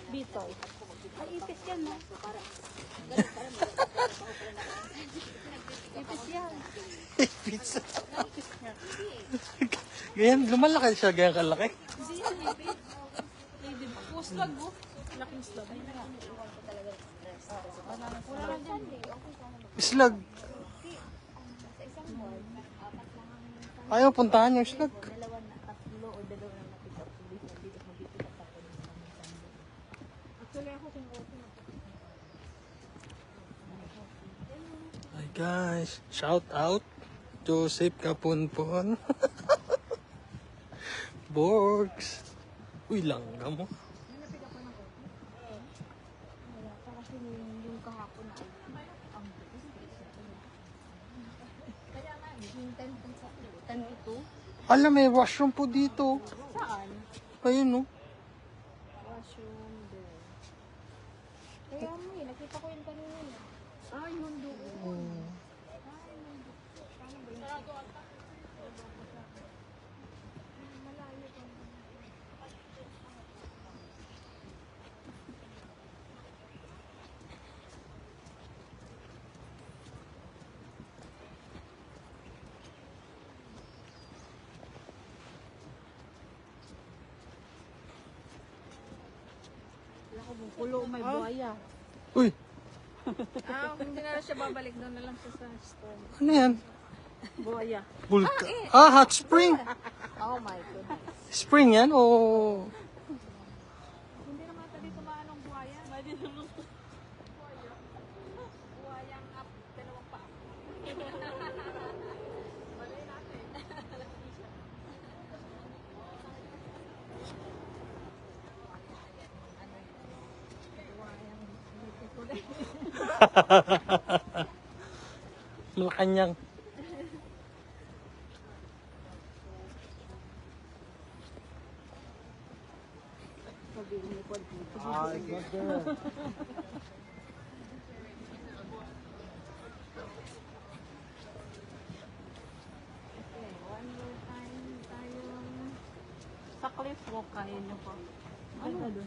Bitoy. Ay, ipis yan, no? Ipis yan. Ipis. Ganyan, lumalaki siya, ganyan kalaki. Hindi yan, ipis. Puslag, oh. Laking slag. Wala lang dyan. Islag. Ayaw, puntahan yung islag. Hi guys, shout out Joseph Kapunpon. Borgs. Uy, langga mo. Yung kahapon na ang tan ito. Alam, may washroom po dito. Saan? Ayun, no? Washroom there. Kaya mo eh, nakita ko yung kanina na. Ah, yun doon. Pulo, may buhaya. Uy, Hindi na siya babalik, doon na lang siya sa store. ano yan? Buhaya. Bulka. Ah, hot spring. Oh my goodness. Spring yan o... Hindi naman ito dito maanong buhaya. Hindi naman. Buhayang up, dalawang pa. Malay natin. Malacanang. Ay, God. One more time tayong sa cliff walk kaya niyo po. Ano doon?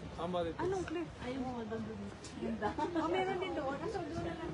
Anong cliff? Ayun mo doon doon. Ganda. Oh, meron din doon. Aso doon na lang.